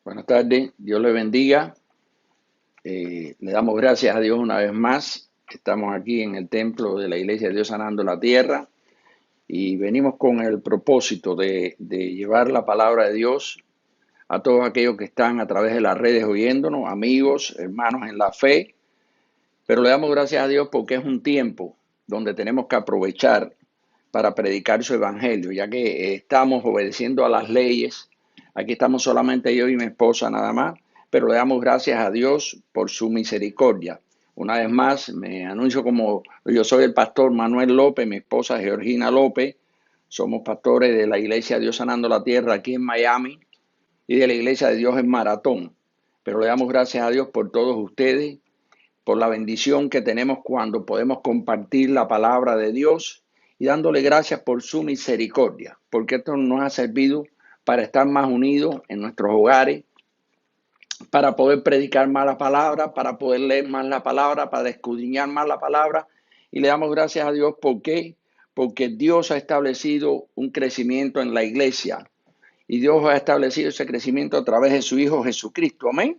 Buenas tardes, Dios le bendiga. Le damos gracias a Dios una vez más. Estamos aquí en el templo de la Iglesia de Dios Sanando la Tierra y venimos con el propósito de llevar la palabra de Dios a todos aquellos que están a través de las redes oyéndonos, amigos, hermanos en la fe. Pero le damos gracias a Dios porque es un tiempo donde tenemos que aprovechar para predicar su evangelio, ya que estamos obedeciendo a las leyes. Aquí estamos solamente yo y mi esposa nada más, pero le damos gracias a Dios por su misericordia. Una vez más, me anuncio como yo soy el pastor Manuel López, mi esposa Georgina López. Somos pastores de la Iglesia Dios Sanando la Tierra aquí en Miami y de la Iglesia de Dios en Maratón. Pero le damos gracias a Dios por todos ustedes, por la bendición que tenemos cuando podemos compartir la palabra de Dios y dándole gracias por su misericordia, porque esto nos ha servido para estar más unidos en nuestros hogares, para poder predicar más la palabra, para poder leer más la palabra, para escudriñar más la palabra. Y le damos gracias a Dios. ¿Por qué? Porque Dios ha establecido un crecimiento en la iglesia y Dios ha establecido ese crecimiento a través de su Hijo Jesucristo. Amén.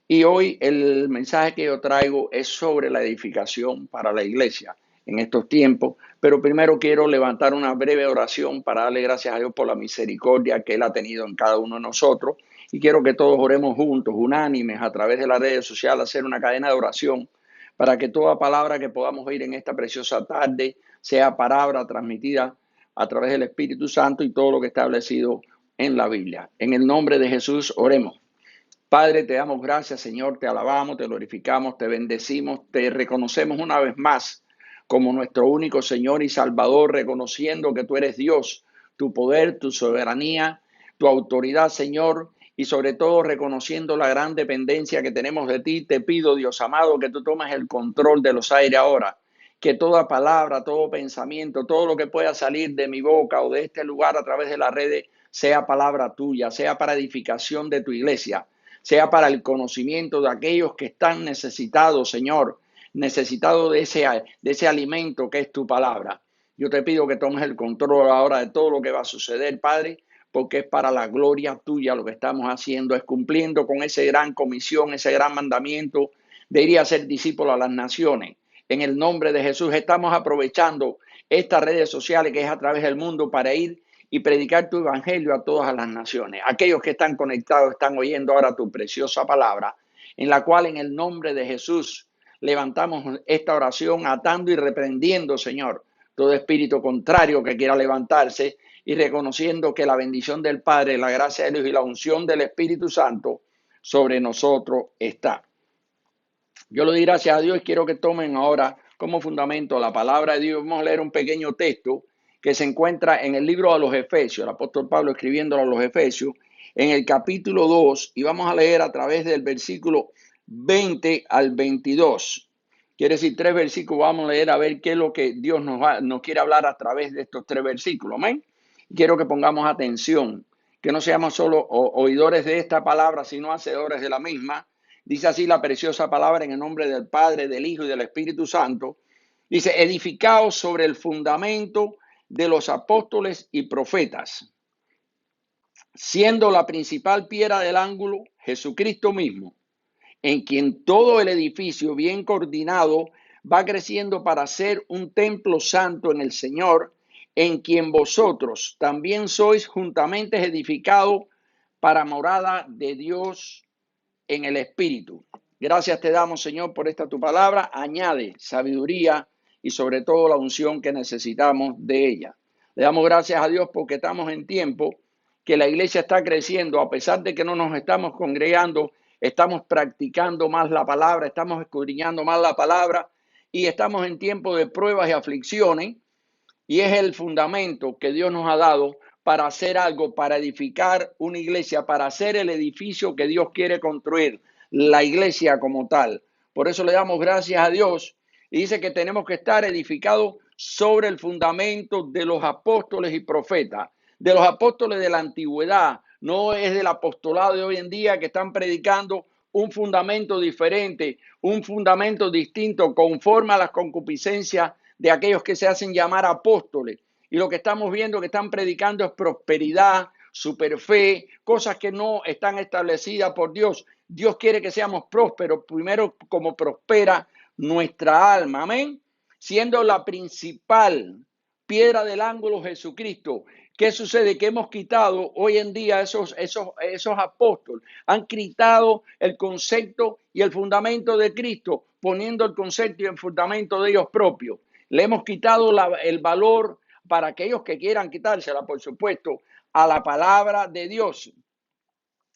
Y hoy el mensaje que yo traigo es sobre la edificación para la iglesia en estos tiempos. Pero primero quiero levantar una breve oración para darle gracias a Dios por la misericordia que Él ha tenido en cada uno de nosotros. Y quiero que todos oremos juntos, unánimes, a través de las redes sociales, hacer una cadena de oración para que toda palabra que podamos oír en esta preciosa tarde sea palabra transmitida a través del Espíritu Santo y todo lo que está establecido en la Biblia. En el nombre de Jesús, oremos. Padre, te damos gracias, Señor, te alabamos, te glorificamos, te bendecimos, te reconocemos una vez más como nuestro único Señor y Salvador, reconociendo que tú eres Dios, tu poder, tu soberanía, tu autoridad, Señor, y sobre todo reconociendo la gran dependencia que tenemos de ti. Te pido, Dios amado, que tú tomes el control de los aires ahora, que toda palabra, todo pensamiento, todo lo que pueda salir de mi boca o de este lugar a través de las redes, sea palabra tuya, sea para edificación de tu iglesia, sea para el conocimiento de aquellos que están necesitados, Señor, necesitados de ese alimento que es tu palabra. Yo te pido que tomes el control ahora de todo lo que va a suceder, Padre, porque es para la gloria tuya lo que estamos haciendo, es cumpliendo con esa gran comisión, ese gran mandamiento de ir a ser discípulos a las naciones. En el nombre de Jesús estamos aprovechando estas redes sociales que es a través del mundo para ir y predicar tu evangelio a todas las naciones. Aquellos que están conectados están oyendo ahora tu preciosa palabra, en la cual en el nombre de Jesús levantamos esta oración atando y reprendiendo, Señor, todo espíritu contrario que quiera levantarse y reconociendo que la bendición del Padre, la gracia de Dios y la unción del Espíritu Santo sobre nosotros está. Yo le doy gracias a Dios y quiero que tomen ahora como fundamento la palabra de Dios. Vamos a leer un pequeño texto que se encuentra en el libro de los Efesios, el apóstol Pablo escribiéndolo a los Efesios, en el capítulo 2, y vamos a leer a través del versículo 20 al 22. Quiere decir 3 versículos, vamos a leer a ver qué es lo que Dios nos quiere hablar a través de estos 3 versículos. Amén. Quiero que pongamos atención, que no seamos solo oidores de esta palabra, sino hacedores de la misma. Dice así la preciosa palabra en el nombre del Padre, del Hijo y del Espíritu Santo. Dice, edificaos sobre el fundamento de los apóstoles y profetas, siendo la principal piedra del ángulo Jesucristo mismo, en quien todo el edificio bien coordinado va creciendo para ser un templo santo en el Señor, en quien vosotros también sois juntamente edificados para morada de Dios en el Espíritu. Gracias te damos, Señor, por esta tu palabra. Añade sabiduría y sobre todo la unción que necesitamos de ella. Le damos gracias a Dios porque estamos en tiempo que la iglesia está creciendo, a pesar de que no nos estamos congregando, estamos practicando más la palabra, estamos escudriñando más la palabra y estamos en tiempo de pruebas y aflicciones, y es el fundamento que Dios nos ha dado para hacer algo, para edificar una iglesia, para hacer el edificio que Dios quiere construir, la iglesia como tal. Por eso le damos gracias a Dios y dice que tenemos que estar edificados sobre el fundamento de los apóstoles y profetas, de los apóstoles de la antigüedad, no es del apostolado de hoy en día que están predicando un fundamento diferente, un fundamento distinto conforme a las concupiscencias de aquellos que se hacen llamar apóstoles. Y lo que estamos viendo que están predicando es prosperidad, superfe, cosas que no están establecidas por Dios. Dios quiere que seamos prósperos, primero como prospera nuestra alma, amén, siendo la principal piedra del ángulo Jesucristo. ¿Qué sucede? Que hemos quitado hoy en día esos apóstoles, han quitado el concepto y el fundamento de Cristo, poniendo el concepto y el fundamento de ellos propios. Le hemos quitado el valor para aquellos que quieran quitársela, por supuesto, a la palabra de Dios.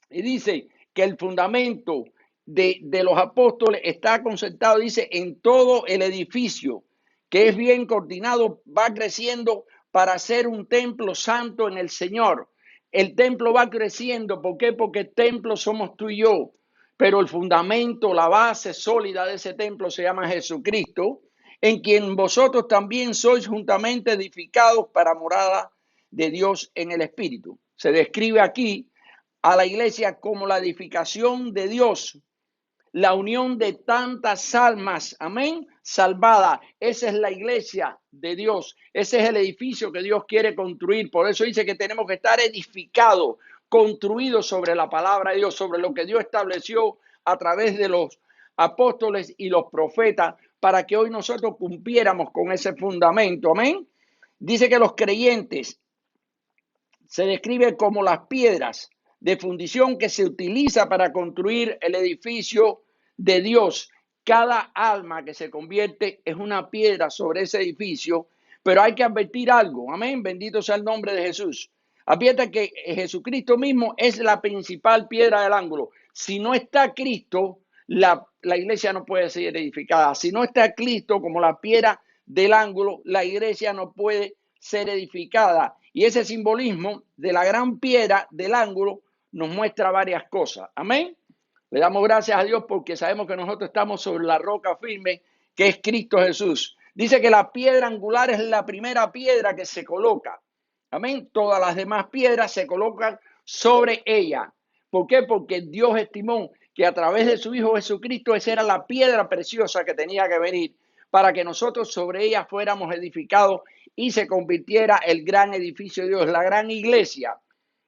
Y dice que el fundamento de los apóstoles está concertado, dice, en todo el edificio, que es bien coordinado, va creciendo para ser un templo santo en el Señor. El templo va creciendo, ¿por qué? Porque el templo somos tú y yo, pero el fundamento, la base sólida de ese templo se llama Jesucristo, en quien vosotros también sois juntamente edificados para morada de Dios en el Espíritu. Se describe aquí a la iglesia como la edificación de Dios, la unión de tantas almas, amén, salvada. Esa es la iglesia de Dios, ese es el edificio que Dios quiere construir. Por eso dice que tenemos que estar edificados, construidos sobre la palabra de Dios, sobre lo que Dios estableció a través de los apóstoles y los profetas, para que hoy nosotros cumpliéramos con ese fundamento, amén. Dice que los creyentes se describe como las piedras de fundición que se utiliza para construir el edificio de Dios. Cada alma que se convierte es una piedra sobre ese edificio, pero hay que advertir algo. Amén. Bendito sea el nombre de Jesús. Advierte que Jesucristo mismo es la principal piedra del ángulo. Si no está Cristo, la iglesia no puede ser edificada. Si no está Cristo como la piedra del ángulo, la iglesia no puede ser edificada. Y ese simbolismo de la gran piedra del ángulo nos muestra varias cosas. Amén. Le damos gracias a Dios porque sabemos que nosotros estamos sobre la roca firme que es Cristo Jesús. Dice que la piedra angular es la primera piedra que se coloca. Amén. Todas las demás piedras se colocan sobre ella. ¿Por qué? Porque Dios estimó que a través de su Hijo Jesucristo esa era la piedra preciosa que tenía que venir para que nosotros sobre ella fuéramos edificados y se convirtiera el gran edificio de Dios, la gran iglesia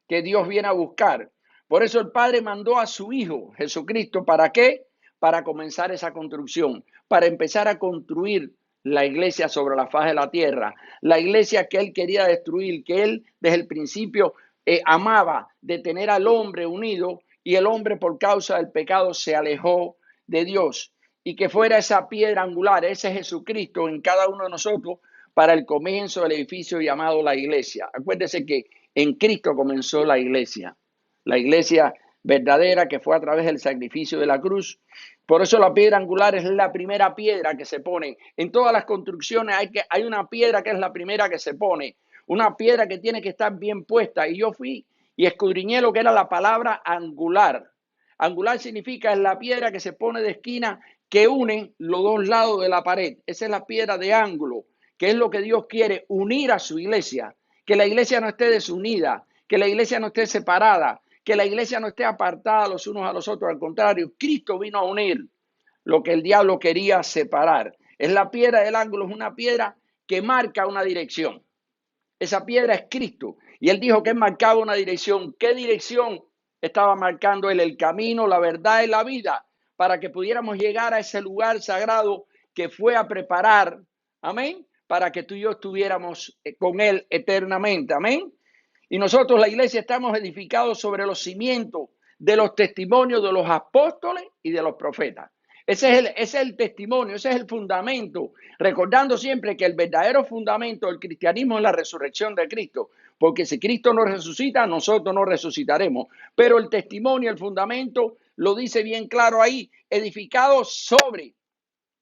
que Dios viene a buscar. Por eso el Padre mandó a su Hijo Jesucristo. ¿Para qué? Para comenzar esa construcción, para empezar a construir la iglesia sobre la faz de la tierra, la iglesia que Él quería destruir, que Él desde el principio amaba de tener al hombre unido, y el hombre por causa del pecado se alejó de Dios, y que fuera esa piedra angular, ese Jesucristo en cada uno de nosotros para el comienzo del edificio llamado la iglesia. Acuérdese que en Cristo comenzó la iglesia verdadera que fue a través del sacrificio de la cruz. Por eso la piedra angular es la primera piedra que se pone. En todas las construcciones hay una piedra que es la primera que se pone, una piedra que tiene que estar bien puesta. Y yo fui y escudriñé lo que era la palabra angular. Angular significa es la piedra que se pone de esquina que une los dos lados de la pared. Esa es la piedra de ángulo, que es lo que Dios quiere, unir a su iglesia. Que la iglesia no esté desunida, que la iglesia no esté separada, que la iglesia no esté apartada los unos a los otros. Al contrario, Cristo vino a unir lo que el diablo quería separar. Es la piedra del ángulo, es una piedra que marca una dirección. Esa piedra es Cristo. Y Él dijo que Él marcaba una dirección. ¿Qué dirección estaba marcando Él? El camino, la verdad y la vida, para que pudiéramos llegar a ese lugar sagrado que fue a preparar. Amén. Para que tú y yo estuviéramos con Él eternamente. Amén. Y nosotros, la iglesia, estamos edificados sobre los cimientos de los testimonios de los apóstoles y de los profetas. Ese es el testimonio, ese es el fundamento. Recordando siempre que el verdadero fundamento del cristianismo es la resurrección de Cristo. Porque si Cristo no resucita, nosotros no resucitaremos. Pero el testimonio, el fundamento, lo dice bien claro ahí, edificado sobre.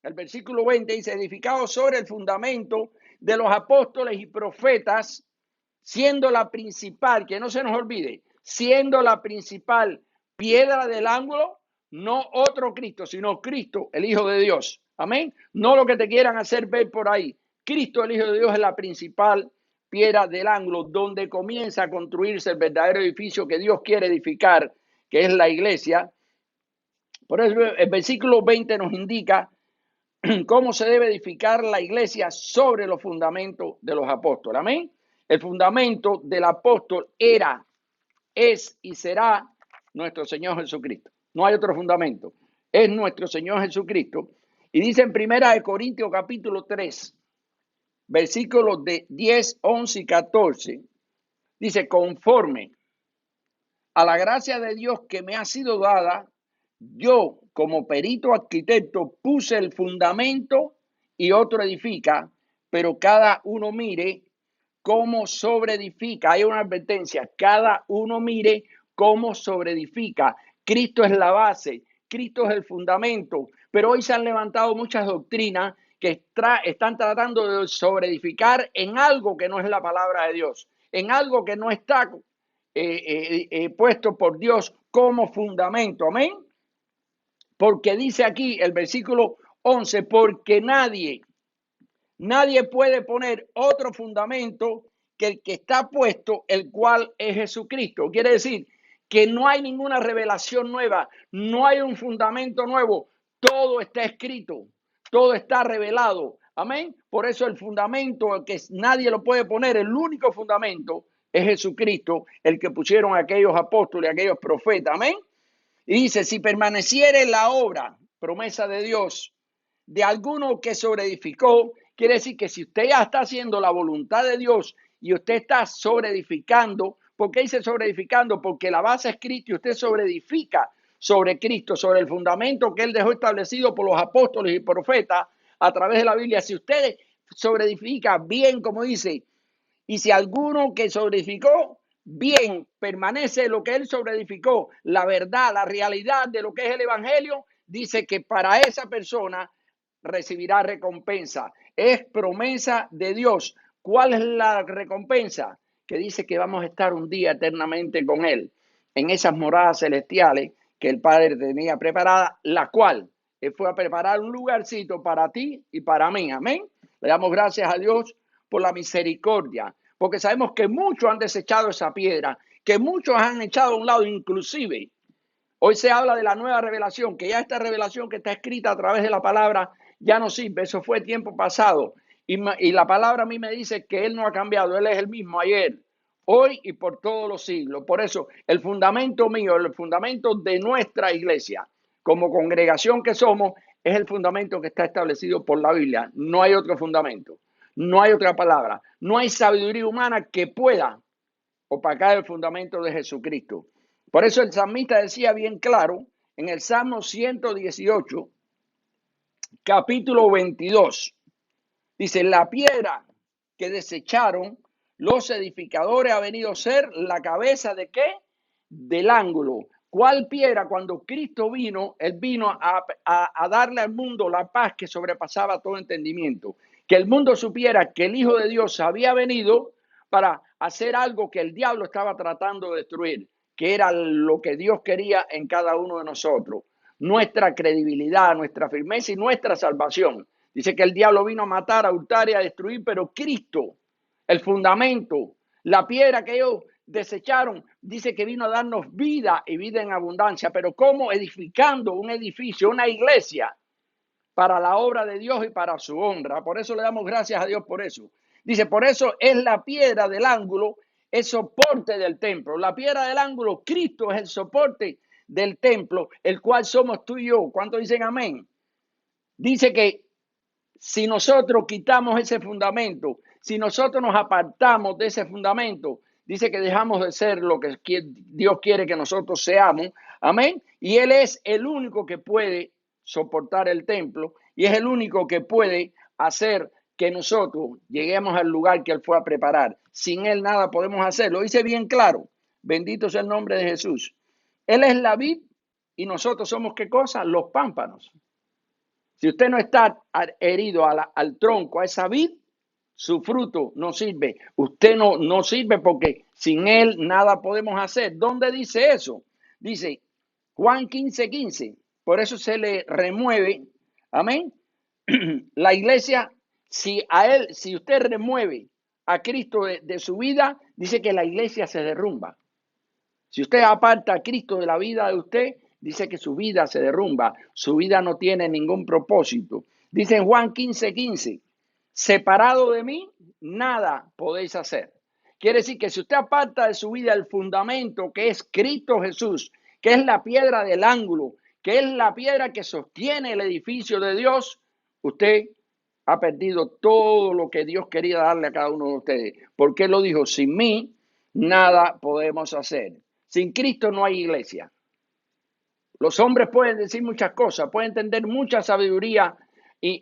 El versículo 20 dice, edificado sobre el fundamento de los apóstoles y profetas, siendo la principal, que no se nos olvide, siendo la principal piedra del ángulo, no otro Cristo, sino Cristo, el Hijo de Dios. Amén. No lo que te quieran hacer ver por ahí. Cristo, el Hijo de Dios, es la principal piedra del ángulo, donde comienza a construirse el verdadero edificio que Dios quiere edificar, que es la iglesia. Por eso el versículo 20 nos indica cómo se debe edificar la iglesia sobre los fundamentos de los apóstoles. Amén. El fundamento del apóstol era es y será nuestro Señor Jesucristo. No hay otro fundamento. Es nuestro Señor Jesucristo. Y dice en 1 Corintios capítulo 3, versículos de 10, 11 y 14, dice, conforme a la gracia de Dios que me ha sido dada, yo como perito arquitecto puse el fundamento y otro edifica, pero cada uno mire cómo sobreedifica. Hay una advertencia, cada uno mire cómo sobreedifica. Cristo es la base, Cristo es el fundamento, pero hoy se han levantado muchas doctrinas que están tratando de sobreedificar en algo que no es la palabra de Dios, en algo que no está puesto por Dios como fundamento. Amén. Porque dice aquí el versículo 11, porque nadie puede poner otro fundamento que el que está puesto, el cual es Jesucristo. Quiere decir que no hay ninguna revelación nueva, no hay un fundamento nuevo, todo está escrito, todo está revelado. Amén. Por eso el fundamento que nadie lo puede poner, el único fundamento es Jesucristo, el que pusieron aquellos apóstoles, aquellos profetas. Amén. Y dice, si permaneciere la obra, promesa de Dios, de alguno que sobreedificó, quiere decir que si usted ya está haciendo la voluntad de Dios y usted está sobreedificando, ¿por qué dice sobreedificando? Porque la base es Cristo y usted sobreedifica sobre Cristo, sobre el fundamento que Él dejó establecido por los apóstoles y profetas a través de la Biblia. Si usted sobreedifica bien, como dice, y si alguno que sobreedificó, bien, permanece lo que él sobreedificó, la verdad, la realidad de lo que es el evangelio, dice que para esa persona recibirá recompensa. Es promesa de Dios. ¿Cuál es la recompensa? Que dice que vamos a estar un día eternamente con Él, en esas moradas celestiales que el Padre tenía preparada, la cual Él fue a preparar un lugarcito para ti y para mí. Amén. Le damos gracias a Dios por la misericordia, porque sabemos que muchos han desechado esa piedra, que muchos han echado a un lado, inclusive. Hoy se habla de la nueva revelación, que ya esta revelación que está escrita a través de la palabra ya no sirve, eso fue tiempo pasado. Y la palabra a mí me dice que Él no ha cambiado, Él es el mismo ayer, hoy y por todos los siglos. Por eso el fundamento mío, el fundamento de nuestra iglesia, como congregación que somos, es el fundamento que está establecido por la Biblia. No hay otro fundamento, no hay otra palabra, no hay sabiduría humana que pueda opacar el fundamento de Jesucristo. Por eso el salmista decía bien claro en el Salmo 118, capítulo 22. Dice, la piedra que desecharon los edificadores ha venido a ser la cabeza ¿de qué? Del ángulo. ¿Cuál piedra? Cuando Cristo vino, Él vino a darle al mundo la paz que sobrepasaba todo entendimiento. Que el mundo supiera que el Hijo de Dios había venido para hacer algo que el diablo estaba tratando de destruir, que era lo que Dios quería en cada uno de nosotros. Nuestra credibilidad, nuestra firmeza y nuestra salvación. Dice que el diablo vino a matar, a hurtar y a destruir, pero Cristo, el fundamento, la piedra que ellos desecharon, dice que vino a darnos vida y vida en abundancia. Pero ¿cómo? Edificando un edificio, una iglesia para la obra de Dios y para su honra. Por eso le damos gracias a Dios por eso. Dice, por eso es la piedra del ángulo, el soporte del templo. La piedra del ángulo, Cristo es el soporte del templo, el cual somos tú y yo. ¿Cuántos dicen amén? Dice que si nosotros quitamos ese fundamento, si nosotros nos apartamos de ese fundamento, dice que dejamos de ser lo que Dios quiere que nosotros seamos. Amén. Y Él es el único que puede soportar el templo y es el único que puede hacer que nosotros lleguemos al lugar que Él fue a preparar. Sin Él nada podemos hacer. Lo dice bien claro. Bendito sea el nombre de Jesús. Él es la vid y nosotros somos ¿qué cosa? Los pámpanos. Si usted no está herido al tronco, a esa vid, su fruto no sirve. Usted no sirve porque sin Él nada podemos hacer. ¿Dónde dice eso? Dice Juan 15:15. Por eso se le remueve, amén, la iglesia. Si usted remueve a Cristo de su vida, dice que la iglesia se derrumba. Si usted aparta a Cristo de la vida de usted, dice que su vida se derrumba, su vida no tiene ningún propósito. Dice en Juan 15:15, separado de mí, nada podéis hacer. Quiere decir que si usted aparta de su vida el fundamento que es Cristo Jesús, que es la piedra del ángulo, que es la piedra que sostiene el edificio de Dios, usted ha perdido todo lo que Dios quería darle a cada uno de ustedes. Porque Él lo dijo, sin mí nada podemos hacer. Sin Cristo no hay iglesia. Los hombres pueden decir muchas cosas, pueden tener mucha sabiduría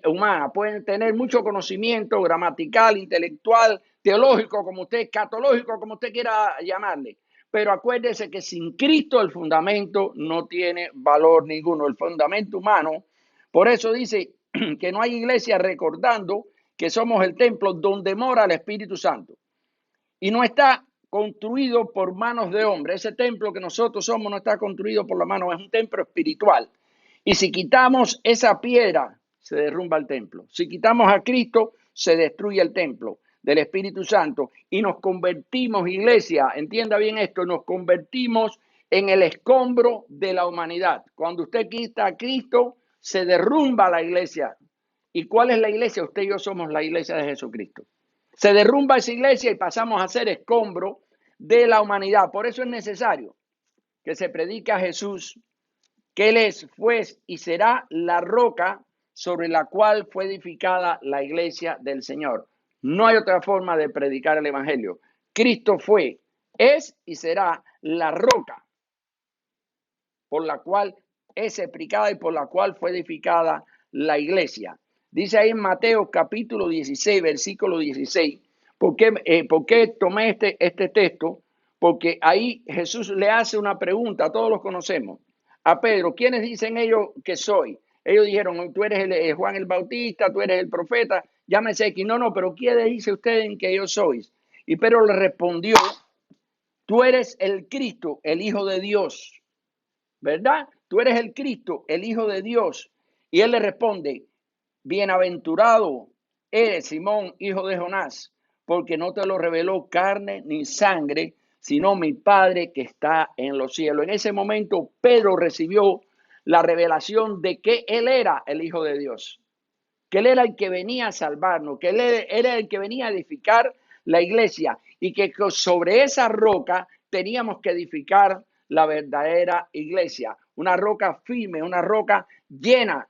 humana, pueden tener mucho conocimiento gramatical, intelectual, teológico, como usted, escatológico, como usted quiera llamarle. Pero acuérdese que sin Cristo el fundamento no tiene valor ninguno, el fundamento humano. Por eso dice que no hay iglesia, recordando que somos el templo donde mora el Espíritu Santo. Y no está construido por manos de hombre. Ese templo que nosotros somos no está construido por la mano, es un templo espiritual. Y si quitamos esa piedra, se derrumba el templo. Si quitamos a Cristo, se destruye el templo del Espíritu Santo y nos convertimos, iglesia, entienda bien esto, nos convertimos en el escombro de la humanidad. Cuando usted quita a Cristo, se derrumba la iglesia. ¿Y cuál es la iglesia? Usted y yo somos la iglesia de Jesucristo. Se derrumba esa iglesia y pasamos a ser escombro de la humanidad. Por eso es necesario que se predique a Jesús, que Él es, fue y será la roca sobre la cual fue edificada la iglesia del Señor. No hay otra forma de predicar el evangelio. Cristo fue, es y será la roca por la cual es explicada y por la cual fue edificada la iglesia. Dice ahí en Mateo capítulo 16, versículo 16. ¿Por qué tomé este texto? Porque ahí Jesús le hace una pregunta, todos los conocemos. A Pedro, ¿quiénes dicen ellos que soy? Ellos dijeron, tú eres Juan el Bautista, tú eres el profeta, llámese aquí. No, pero ¿quiénes dice ustedes que yo sois? Y Pedro le respondió, tú eres el Cristo, el Hijo de Dios. ¿Verdad? Tú eres el Cristo, el Hijo de Dios. Y él le responde, bienaventurado eres Simón, hijo de Jonás, porque no te lo reveló carne ni sangre, sino mi Padre que está en los cielos. En ese momento Pedro recibió la revelación de que él era el Hijo de Dios, que él era el que venía a salvarnos, que él era el que venía a edificar la iglesia y que sobre esa roca teníamos que edificar la verdadera iglesia, una roca firme, una roca llena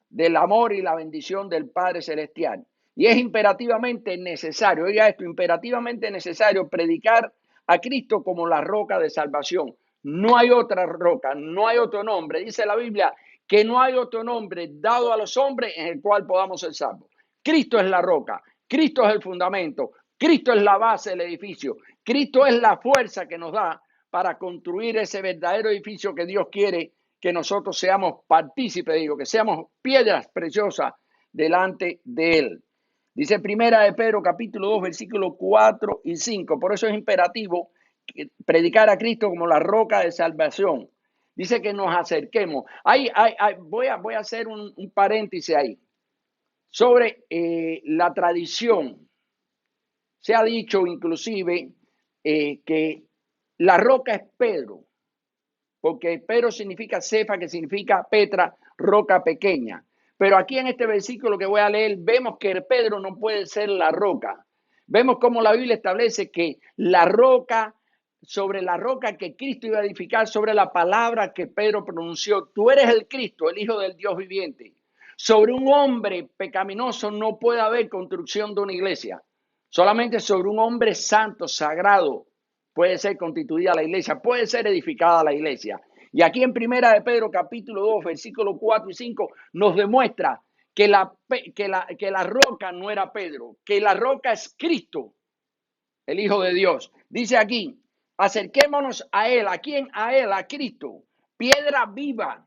del amor y la bendición del Padre Celestial. Y es imperativamente necesario, oiga esto, imperativamente necesario predicar a Cristo como la roca de salvación. No hay otra roca, no hay otro nombre. Dice la Biblia que no hay otro nombre dado a los hombres en el cual podamos ser salvos. Cristo es la roca, Cristo es el fundamento, Cristo es la base del edificio, Cristo es la fuerza que nos da para construir ese verdadero edificio que Dios quiere que nosotros seamos partícipes, que seamos piedras preciosas delante de Él. Dice Primera de Pedro, capítulo 2, versículos 4 y 5. Por eso es imperativo predicar a Cristo como la roca de salvación. Dice que nos acerquemos. Voy a hacer un paréntesis ahí. Sobre la tradición. Se ha dicho inclusive que la roca es Pedro, porque Pedro significa Cefa, que significa Petra, roca pequeña. Pero aquí en este versículo que voy a leer, vemos que Pedro no puede ser la roca. Vemos cómo la Biblia establece que la roca, sobre la roca que Cristo iba a edificar, sobre la palabra que Pedro pronunció, tú eres el Cristo, el Hijo del Dios viviente. Sobre un hombre pecaminoso no puede haber construcción de una iglesia. Solamente sobre un hombre santo, sagrado, puede ser constituida la iglesia, puede ser edificada la iglesia. Y aquí en Primera de Pedro, capítulo 2, versículos 4 y 5, nos demuestra que la roca no era Pedro, que la roca es Cristo, el Hijo de Dios. Dice aquí, acerquémonos a Él. ¿A quién? A Él, a Cristo. Piedra viva,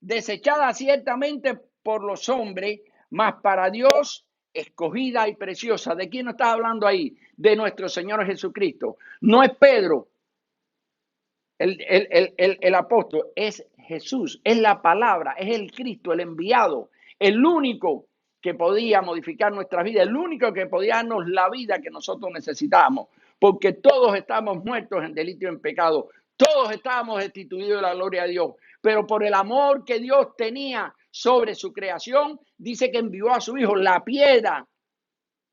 desechada ciertamente por los hombres, mas para Dios escogida y preciosa. ¿De quién nos está hablando ahí? De nuestro Señor Jesucristo. No es Pedro el apóstol, es Jesús, es la palabra, es el Cristo, el enviado, el único que podía modificar nuestra vida, el único que podía darnos la vida que nosotros necesitábamos, porque todos estamos muertos en delito y en pecado, todos estábamos destituidos de la gloria de Dios, pero por el amor que Dios tenía sobre su creación, dice que envió a su Hijo, la piedra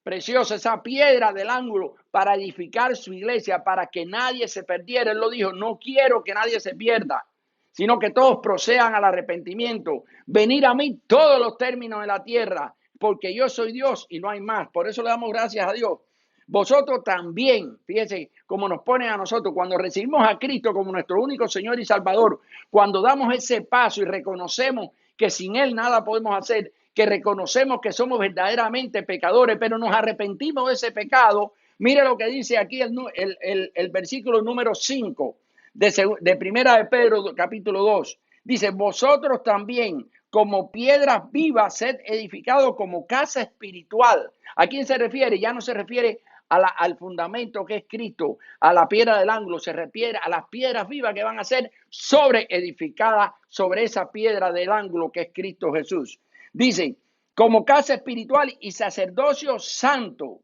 preciosa, esa piedra del ángulo para edificar su iglesia, para que nadie se perdiera. Él lo dijo, no quiero que nadie se pierda, sino que todos procedan al arrepentimiento. Venir a mí todos los términos de la tierra, porque yo soy Dios y no hay más. Por eso le damos gracias a Dios. Vosotros también, fíjense cómo nos ponen a nosotros, cuando recibimos a Cristo como nuestro único Señor y Salvador, cuando damos ese paso y reconocemos que sin Él nada podemos hacer, que reconocemos que somos verdaderamente pecadores, pero nos arrepentimos de ese pecado. Mire lo que dice aquí el versículo número 5 de Primera de Pedro, capítulo 2. Dice, vosotros también, como piedras vivas, sed edificados como casa espiritual. ¿A quién se refiere? Ya no se refiere al fundamento que es Cristo, a la piedra del ángulo, se refiere a las piedras vivas que van a ser sobre edificadas sobre esa piedra del ángulo que es Cristo Jesús. Dice, como casa espiritual y sacerdocio santo,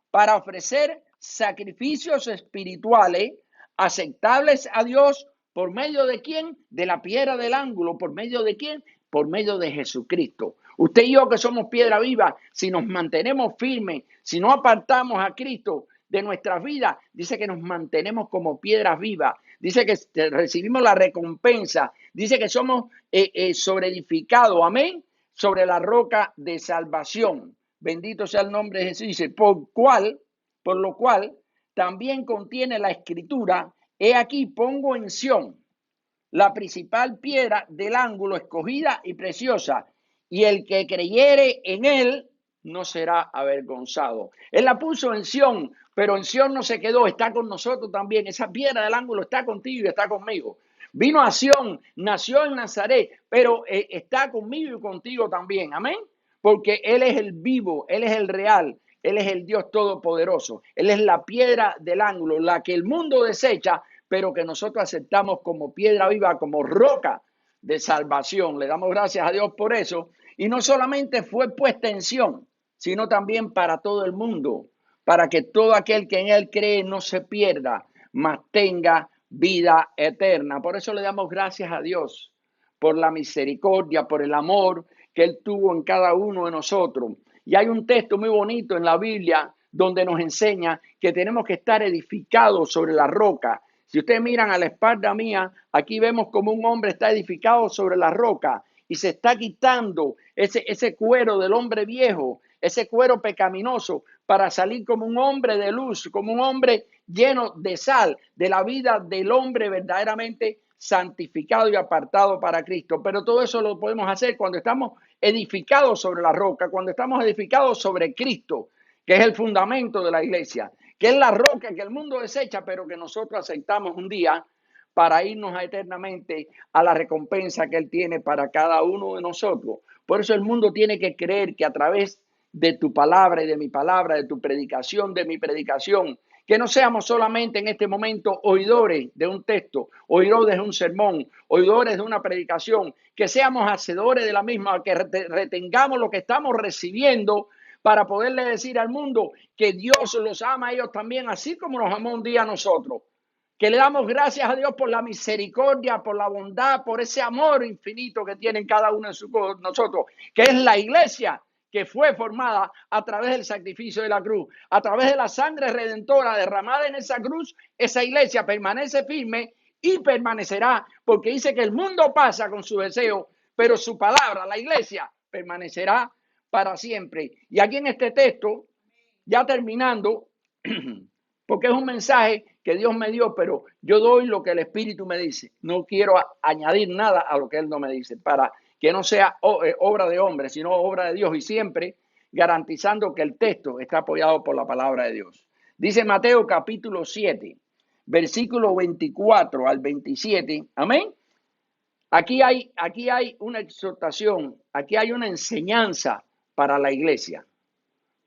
para ofrecer sacrificios espirituales aceptables a Dios, ¿por medio de quién? De la piedra del ángulo. ¿Por medio de quién? Por medio de Jesucristo. Usted y yo que somos piedra viva, si nos mantenemos firmes, si no apartamos a Cristo de nuestras vidas, dice que nos mantenemos como piedras vivas, dice que recibimos la recompensa, dice que somos sobreedificados, amén, sobre la roca de salvación. Bendito sea el nombre de Jesús. Dice, por lo cual también contiene la escritura, he aquí pongo en Sión la principal piedra del ángulo, escogida y preciosa, y el que creyere en él no será avergonzado. Él la puso en Sión, pero en Sión no se quedó, está con nosotros también. Esa piedra del ángulo está contigo y está conmigo. Vino a Sión, nació en Nazaret, pero está conmigo y contigo también. Amén. Porque Él es el vivo, Él es el real, Él es el Dios todopoderoso. Él es la piedra del ángulo, la que el mundo desecha, pero que nosotros aceptamos como piedra viva, como roca de salvación. Le damos gracias a Dios por eso. Y no solamente fue puesta en Sión, sino también para todo el mundo, para que todo aquel que en Él cree no se pierda, mas tenga vida eterna. Por eso le damos gracias a Dios, por la misericordia, por el amor que Él tuvo en cada uno de nosotros. Y hay un texto muy bonito en la Biblia donde nos enseña que tenemos que estar edificados sobre la roca. Si ustedes miran a la espalda mía, aquí vemos como un hombre está edificado sobre la roca y se está quitando ese cuero del hombre viejo, ese cuero pecaminoso, para salir como un hombre de luz, como un hombre lleno de sal, de la vida del hombre verdaderamente santificado y apartado para Cristo. Pero todo eso lo podemos hacer cuando estamos edificados sobre la roca, cuando estamos edificados sobre Cristo, que es el fundamento de la iglesia, que es la roca que el mundo desecha, pero que nosotros aceptamos un día para irnos eternamente a la recompensa que Él tiene para cada uno de nosotros. Por eso el mundo tiene que creer que a través de tu palabra y de mi palabra, de tu predicación, de mi predicación, que no seamos solamente en este momento oidores de un texto, oidores de un sermón, oidores de una predicación, que seamos hacedores de la misma, que retengamos lo que estamos recibiendo para poderle decir al mundo que Dios los ama a ellos también, así como nos amó un día a nosotros. Que le damos gracias a Dios por la misericordia, por la bondad, por ese amor infinito que tienen cada uno de nosotros, que es la iglesia que fue formada a través del sacrificio de la cruz, a través de la sangre redentora derramada en esa cruz. Esa iglesia permanece firme y permanecerá, porque dice que el mundo pasa con su deseo, pero su palabra, la iglesia, permanecerá para siempre. Y aquí en este texto, ya terminando, porque es un mensaje que Dios me dio, pero yo doy lo que el Espíritu me dice. No quiero añadir nada a lo que Él no me dice, para que no sea obra de hombre, sino obra de Dios, y siempre garantizando que el texto está apoyado por la palabra de Dios. Dice Mateo capítulo 7, versículo 24 al 27, amén. Aquí hay una exhortación, aquí hay una enseñanza para la iglesia.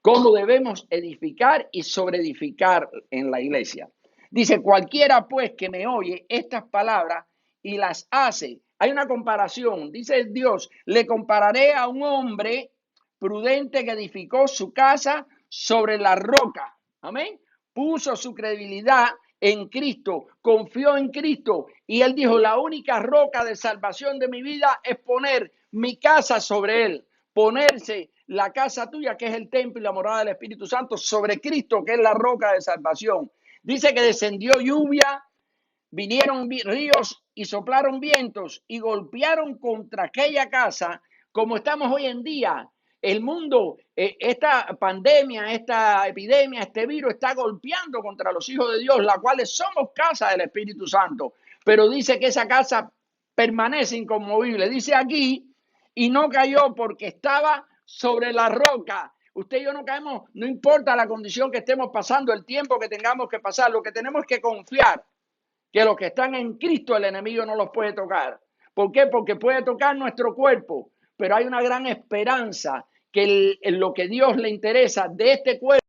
¿Cómo debemos edificar y sobreedificar en la iglesia? Dice, cualquiera pues que me oye estas palabras y las hace. Hay una comparación, dice Dios, le compararé a un hombre prudente que edificó su casa sobre la roca. Amén. Puso su credibilidad en Cristo, confió en Cristo y él dijo, la única roca de salvación de mi vida es poner mi casa sobre él, ponerse la casa tuya, que es el templo y la morada del Espíritu Santo, sobre Cristo, que es la roca de salvación. Dice que descendió lluvia, vinieron ríos y soplaron vientos y golpearon contra aquella casa, como estamos hoy en día. El mundo, esta pandemia, esta epidemia, este virus está golpeando contra los hijos de Dios, las cuales somos casa del Espíritu Santo. Pero dice que esa casa permanece inconmovible. Dice aquí, y no cayó porque estaba sobre la roca. Usted y yo no caemos, no importa la condición que estemos pasando, el tiempo que tengamos que pasar, lo que tenemos que confiar que los que están en Cristo el enemigo no los puede tocar. ¿Por qué? Porque puede tocar nuestro cuerpo, pero hay una gran esperanza que lo que Dios le interesa de este cuerpo